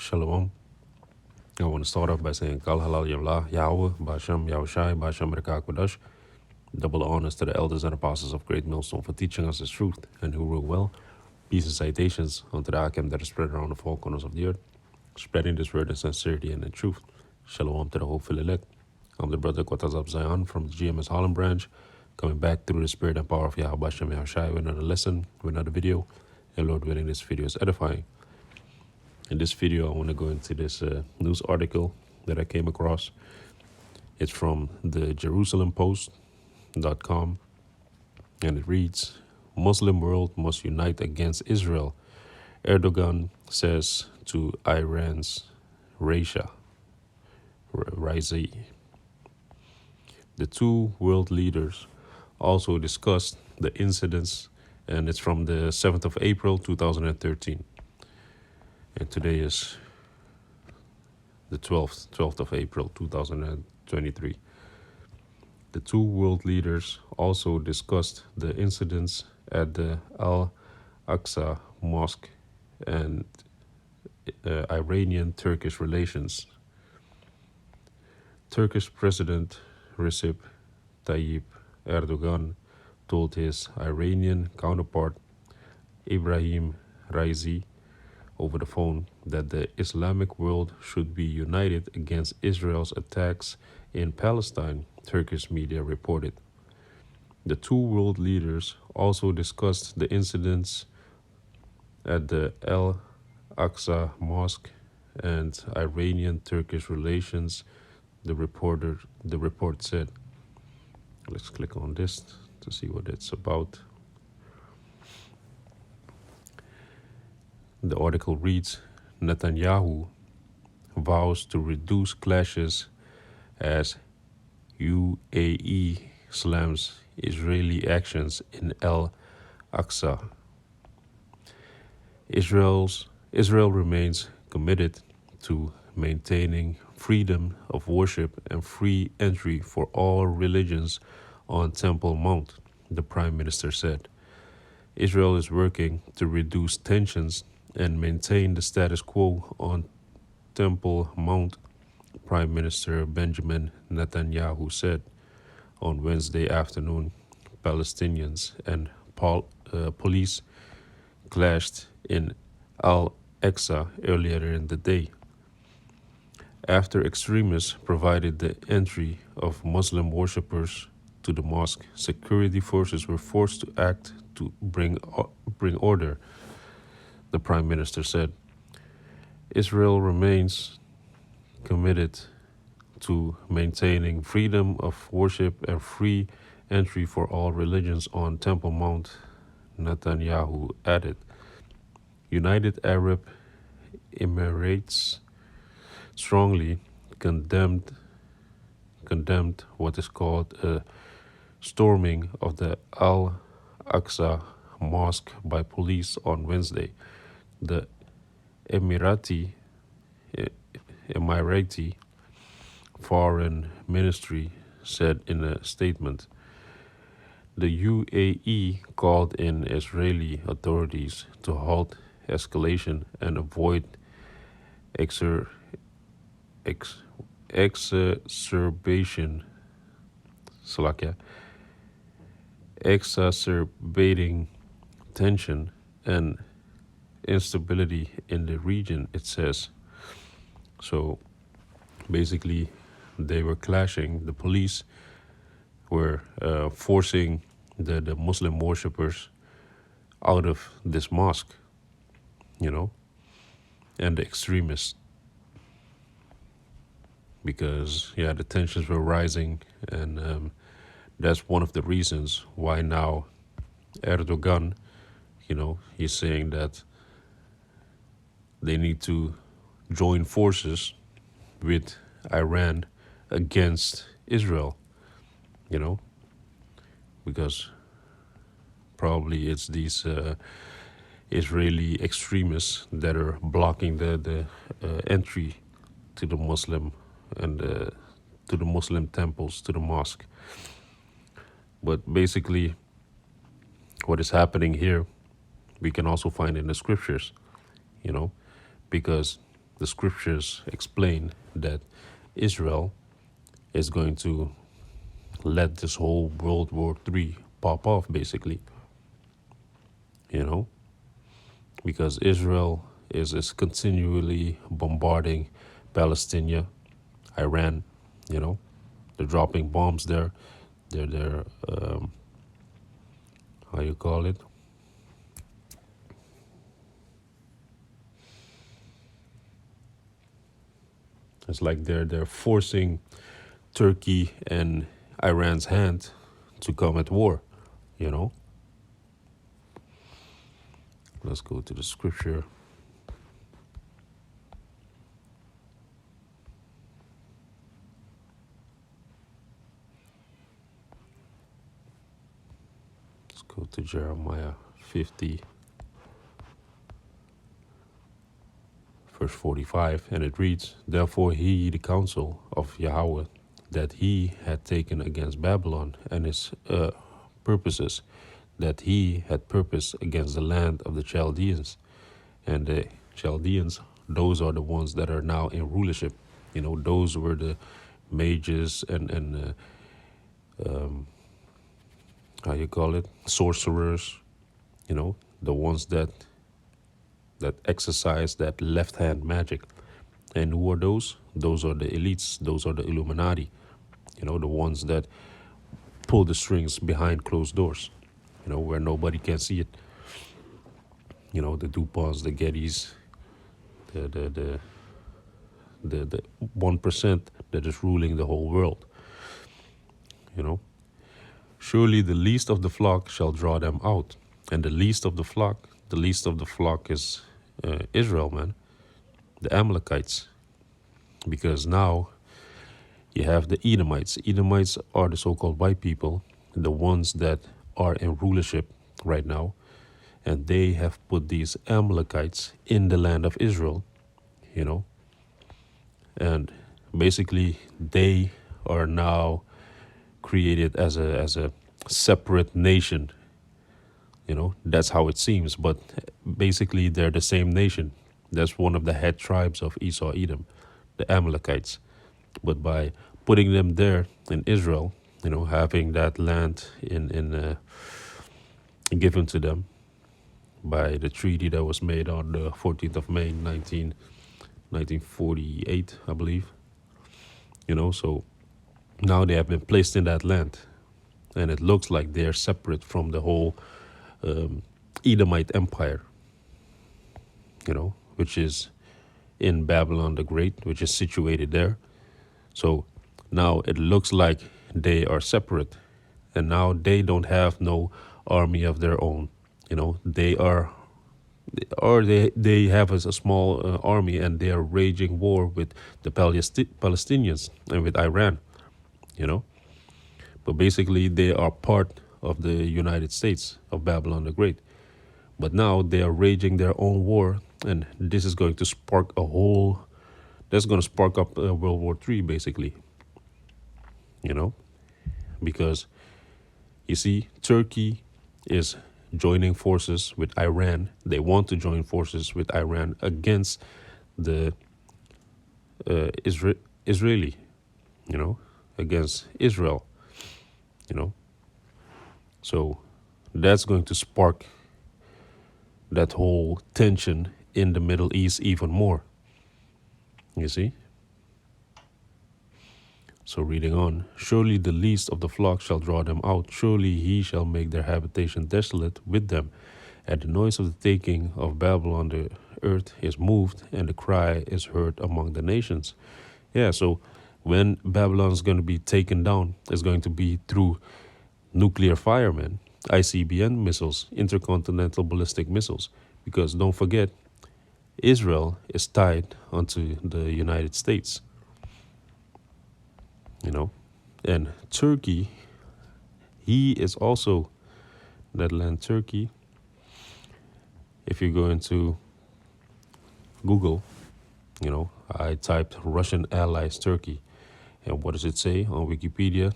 Shalom. I want to start off by saying Kal Halal Yamlah, Yahweh, Bashem, Yahushai, Bashem Rekakwadash. Double honors to the elders and apostles of Great Millstone for teaching us His truth and who rule well. Peace and citations unto the Akim that is spread around the four corners of the earth, spreading this word in sincerity and in truth. Shalom to the hopeful elect. I'm the brother Quatazab Zion from the GMS Holland branch, coming back through the spirit and power of Yahweh Bashem Yahushai with another lesson, with another video, and Lord willing, this video is edifying. In this video, I want to go into this news article that I came across. It's from the JerusalemPost.com, and it reads, Muslim world must unite against Israel. Erdogan says to Iran's Raisi. The two world leaders also discussed the incidents, and it's from the 7th of April, 2013. And today is the 12th of April, 2023. The two world leaders also discussed the incidents at the Al-Aqsa Mosque and Iranian-Turkish relations. Turkish President Recep Tayyip Erdogan told his Iranian counterpart Ibrahim Raisi over the phone that the Islamic world should be united against Israel's attacks in Palestine, Turkish media reported. The two world leaders also discussed the incidents at the Al-Aqsa Mosque and Iranian-Turkish relations, the report said. Let's click on this to see what it's about. The article reads, Netanyahu vows to reduce clashes as UAE slams Israeli actions in Al-Aqsa. Israel remains committed to maintaining freedom of worship and free entry for all religions on Temple Mount, the Prime Minister said. Israel is working to reduce tensions and maintain the status quo on Temple Mount, Prime Minister Benjamin Netanyahu said. On Wednesday afternoon, Palestinians and police clashed in Al-Aqsa earlier in the day, after extremists provided the entry of Muslim worshippers to the mosque. Security forces were forced to act to bring order, the Prime Minister said. Israel remains committed to maintaining freedom of worship and free entry for all religions on Temple Mount, Netanyahu added. United Arab Emirates strongly condemned what is called a storming of the Al-Aqsa Mosque by police on Wednesday. The Emirati Foreign Ministry said in a statement. The UAE called in Israeli authorities to halt escalation and avoid exacerbating tension and instability in the region, it says. So basically, they were clashing. The police were forcing the Muslim worshippers out of this mosque, and the extremists. Because, the tensions were rising, and that's one of the reasons why now Erdogan, he's saying that they need to join forces with Iran against Israel, because probably it's these Israeli extremists that are blocking the entry to the Muslim and to the Muslim temples, to the mosque. But basically, what is happening here, we can also find in the scriptures, because the scriptures explain that Israel is going to let this whole World War III pop off, basically, you know, because Israel is continually bombarding Palestine, Iran, you know, they're dropping bombs there. They're how you call it? It's like they're forcing Turkey and Iran's hand to come at war, you know. Let's go to the scripture. Let's go to Jeremiah 50, verse 45, and it reads, "Therefore he, the counsel of Yahweh, that he had taken against Babylon, and his purposes, that he had purpose against the land of the Chaldeans." And the Chaldeans, those are the ones that are now in rulership. You know, those were the mages and how you call it, sorcerers. You know, the ones that exercise that left hand magic. And who are those? Those are the elites. Those are the Illuminati. You know, the ones that pull the strings behind closed doors. You know, where nobody can see it. You know, the DuPonts, the Gettys, the 1% that is ruling the whole world. You know, surely the least of the flock shall draw them out, and the least of the flock is Israel, man, the Amalekites, because now you have the Edomites. Edomites are the so-called white people, the ones that are in rulership right now, and they have put these Amalekites in the land of Israel, you know, and basically they are now created as a separate nation. You know, that's how it seems, but basically they're the same nation. That's one of the head tribes of Esau Edom, the Amalekites. But by putting them there in Israel, you know, having that land given to them by the treaty that was made on the 14th of May, 1948, I believe. You know, so now they have been placed in that land, and it looks like they're separate from the whole Edomite Empire, you know, which is in Babylon the Great, which is situated there. So now it looks like they are separate, and now they don't have no army of their own. You know, they are, or they have a small army, and they are waging war with the Palestinians and with Iran. You know, but basically they are part of the United States of Babylon the Great. But now they are waging their own war, and this is going to spark that's going to spark up World War III, basically. You know, because you see, Turkey is joining forces with Iran. They want to join forces with Iran against the Israeli, you know, against Israel, you know. So that's going to spark that whole tension in the Middle East even more. You see? So reading on, surely the least of the flock shall draw them out. Surely he shall make their habitation desolate with them. At the noise of the taking of Babylon, the earth is moved, and the cry is heard among the nations. Yeah, so when Babylon is going to be taken down, it's going to be through nuclear fire, man. ICBM missiles, intercontinental ballistic missiles. Because don't forget, Israel is tied onto the United States. You know, and Turkey, he is also that land, Turkey. If you go into Google, you know, I typed Russian allies Turkey, and what does it say on Wikipedia?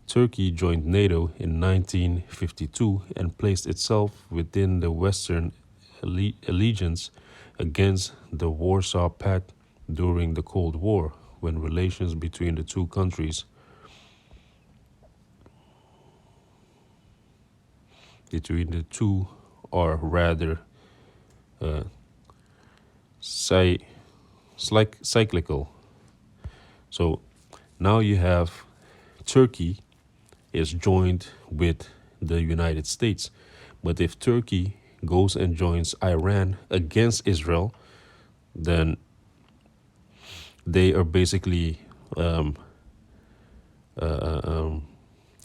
Turkey joined NATO in 1952 and placed itself within the Western allegiance against the Warsaw Pact during the Cold War, when relations between the two countries, are rather uh, cy- cyclical. So now you have Turkey is joined with the United States. But if Turkey goes and joins Iran against Israel, then they are basically um, uh, um,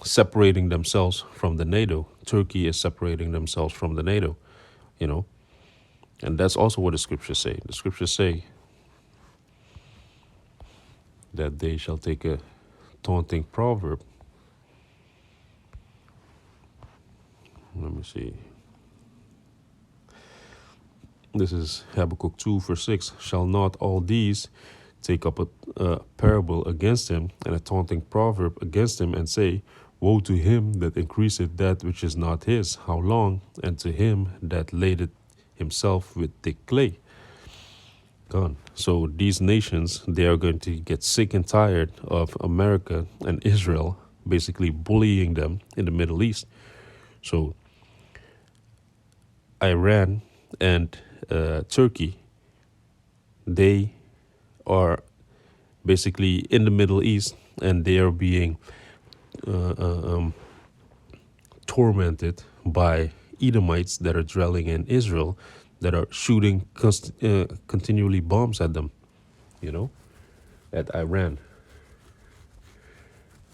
separating themselves from the NATO. Turkey is separating themselves from the NATO, you know. And that's also what the scriptures say. The scriptures say that they shall take a taunting proverb. Let me see. This is Habakkuk 2, verse 6. Shall not all these take up a parable against him and a taunting proverb against him and say, woe to him that increaseth that which is not his, how long? And to him that ladeth himself with thick clay. Gone. So these nations, they are going to get sick and tired of America and Israel basically bullying them in the Middle East. So Iran and Turkey, they are basically in the Middle East, and they are being uh, uh, um, tormented by Edomites that are dwelling in Israel, that are shooting continually bombs at them, you know, at Iran.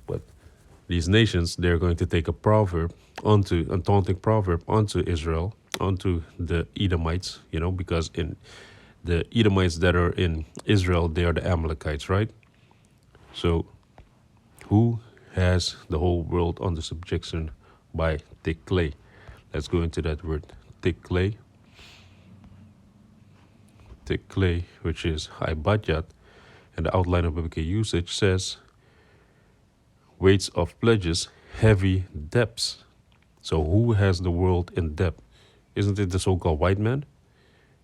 But these nations, they're going to take a taunting proverb onto Israel, onto the Edomites, you know, because in the Edomites that are in Israel, they are the Amalekites, right? So who has the whole world under subjection by thick clay? Let's go into that word, thick clay. Thick clay, which is Ibadjat, and the outline of biblical usage says, weights of pledges, heavy debts. So who has the world in debt? Isn't it the so-called white man?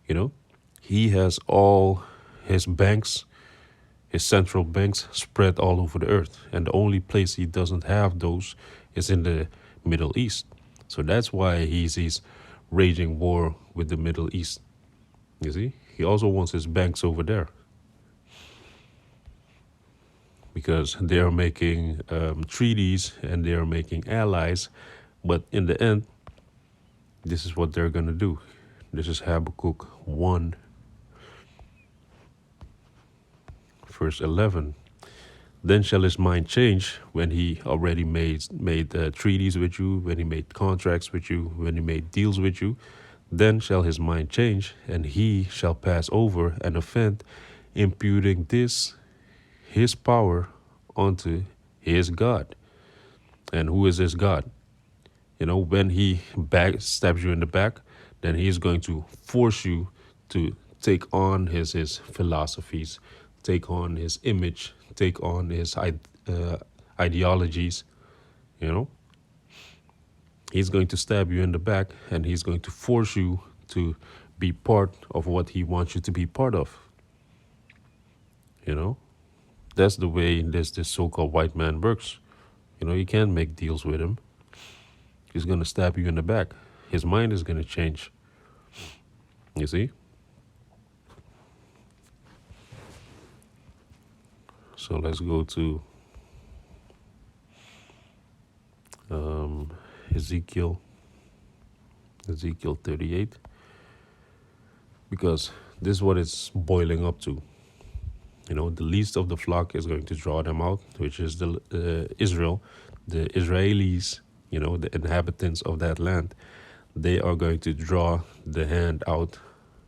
You know, he has all his banks, his central banks spread all over the earth. And the only place he doesn't have those is in the Middle East. So that's why he's raging war with the Middle East. You see, he also wants his banks over there because they are making treaties and they are making allies. But in the end, this is what they're going to do. This is Habakkuk 1, verse 11. Then shall his mind change when he already made treaties with you, when he made contracts with you, when he made deals with you. Then shall his mind change, and he shall pass over and offend, imputing this, his power, unto his God. And who is his God? You know, when he stabs you in the back, then he's going to force you to take on his philosophies, take on his image, take on his ideologies. You know, he's going to stab you in the back, and he's going to force you to be part of what he wants you to be part of. You know, that's the way this so-called white man works. You know, you can't make deals with him. He's going to stab you in the back. His mind is going to change. You see? So let's go to Ezekiel 38, because this is what it's boiling up to. You know, the least of the flock is going to draw them out, which is the Israel, the Israelis, you know, the inhabitants of that land. They are going to draw the hand out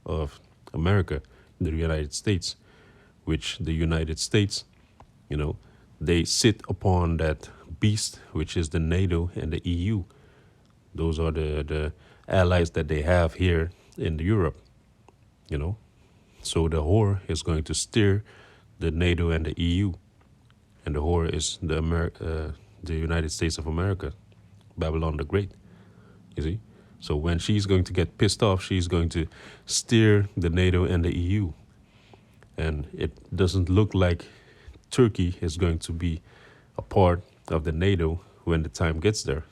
of America, the United States, which the United States, you know, they sit upon that beast, which is the NATO and the EU. Those are the allies that they have here in Europe, you know. So the whore is going to steer the NATO and the EU, and the whore is the United States of America, Babylon the Great. You see, so when she's going to get pissed off, she's going to steer the NATO and the EU, And it doesn't look like Turkey is going to be a part of the NATO when the time gets there.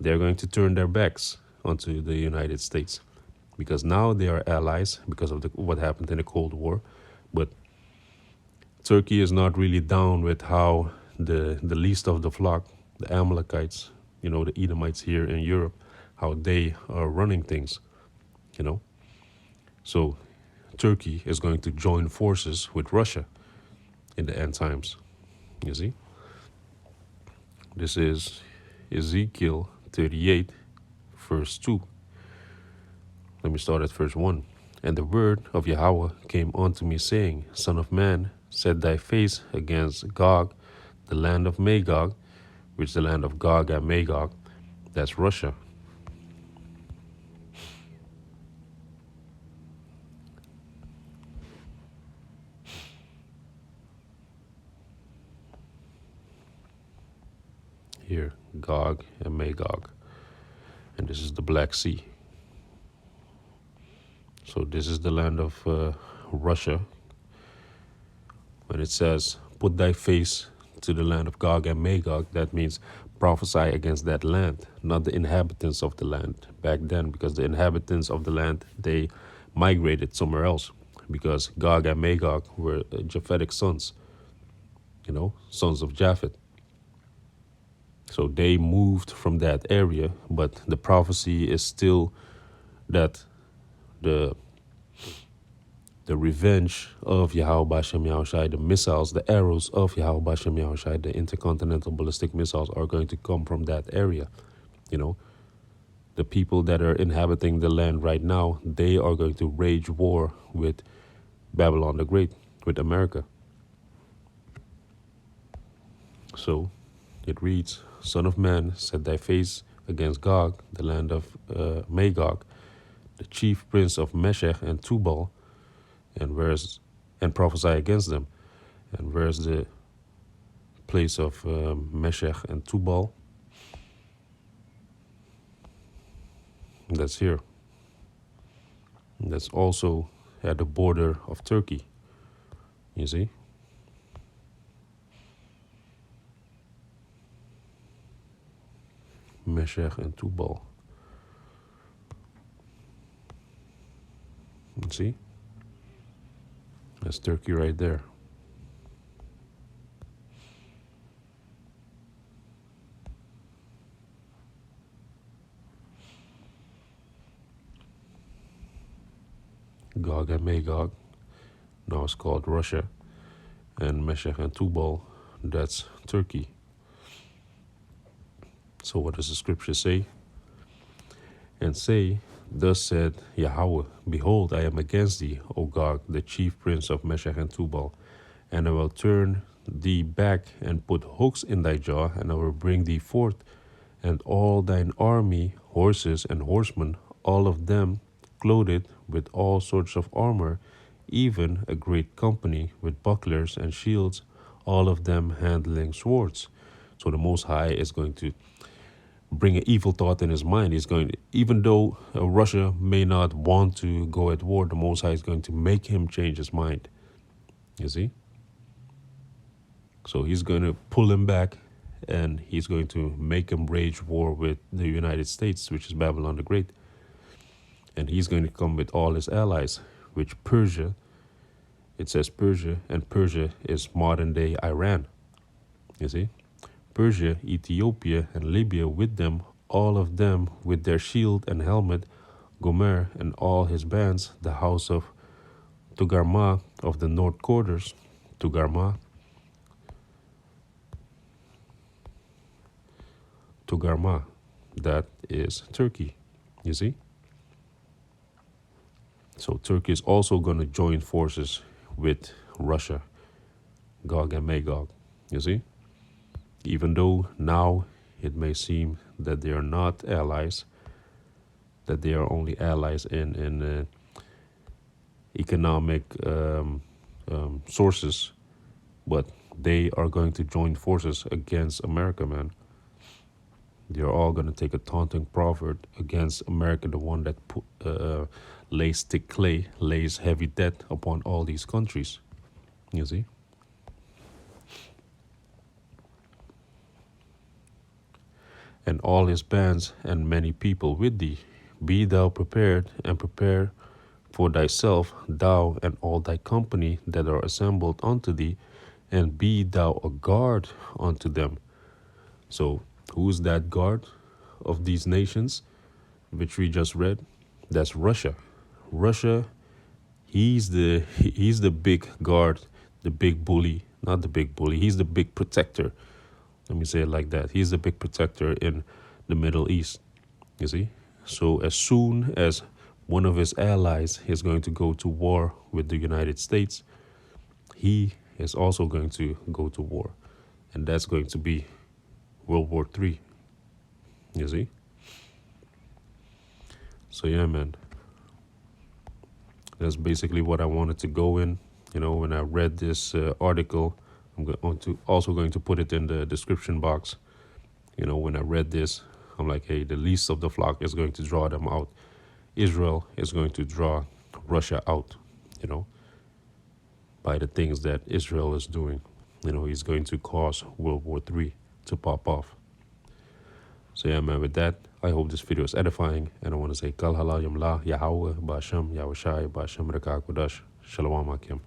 They're going to turn their backs onto the United States because now they are allies because of what happened in the Cold War. But Turkey is not really down with how the least of the flock, the Amalekites, the Edomites here in Europe, how they are running things, you know. So Turkey is going to join forces with Russia in the end times. You see? This is Ezekiel 38, verse 2. Let me start at verse 1. And the word of Yahweh came unto me, saying, Son of man, set thy face against Gog, the land of Magog, which is the land of Gog and Magog. That's Russia. Here, Gog and Magog. And this is the Black Sea. So this is the land of Russia. When it says, put thy face to the land of Gog and Magog, that means prophesy against that land, not the inhabitants of the land back then, because the inhabitants of the land, they migrated somewhere else, because Gog and Magog were Japhetic sons, sons of Japhet. So they moved from that area, but the prophecy is still that the revenge of Yahweh Bashem Yahushai, the missiles, the arrows of Yahweh Bashem Yahushai, the intercontinental ballistic missiles are going to come from that area. The people that are inhabiting the land right now, they are going to wage war with Babylon the Great, with America. So it reads, Son of man, set thy face against Gog, the land of Magog, the chief prince of Meshech and Tubal, and prophesy against them. And where's the place of Meshech and Tubal? That's here. And that's also at the border of Turkey. You see? Meshech and Tubal. You see? That's Turkey right there. Gog and Magog, now it's called Russia, and Meshech and Tubal, that's Turkey. So what does the scripture say? And say, Thus said Yahweh, Behold, I am against thee, O Gog, the chief prince of Meshech and Tubal, and I will turn thee back and put hooks in thy jaw, and I will bring thee forth, and all thine army, horses and horsemen, all of them clothed with all sorts of armor, even a great company with bucklers and shields, all of them handling swords. So the Most High is going to bring an evil thought in his mind. He's going to, even though Russia may not want to go at war, the Most High is going to make him change his mind. You see? So he's going to pull him back, and he's going to make him wage war with the United States, which is Babylon the Great. And he's going to come with all his allies, which Persia, it says Persia, and Persia is modern day Iran. You see? Persia, Ethiopia, and Libya with them, all of them with their shield and helmet, Gomer and all his bands, the house of Togarmah of the north quarters, Togarmah, that is Turkey, you see? So Turkey is also going to join forces with Russia, Gog and Magog, you see? Even though now it may seem that they are not allies, that they are only allies in economic sources, but they are going to join forces against America, man. They're all going to take a taunting proverb against America, the one that lays thick clay, lays heavy debt upon all these countries. You see? And all his bands and many people with thee. Be thou prepared, and prepare for thyself, thou and all thy company that are assembled unto thee, and be thou a guard unto them. So, who's that guard of these nations, which we just read? That's Russia. Russia, he's the big guard, the big bully, not the big bully. He's the big protector. Let me say it like that. He's the big protector in the Middle East. You see? So as soon as one of his allies is going to go to war with the United States, he is also going to go to war. And that's going to be World War III. You see? So yeah, man. That's basically what I wanted to go in. You know, when I read this article, also going to put it in the description box. You know, when I read this, I'm like, hey, the least of the flock is going to draw them out. Israel is going to draw Russia out, you know, by the things that Israel is doing. You know, he's going to cause World War III to pop off. So yeah, man, with that, I hope this video is edifying. And I want to say, Kal Halal Yamla, Yahweh, Basham, Yahushai, Basham Rakakudash, Shalom Akim.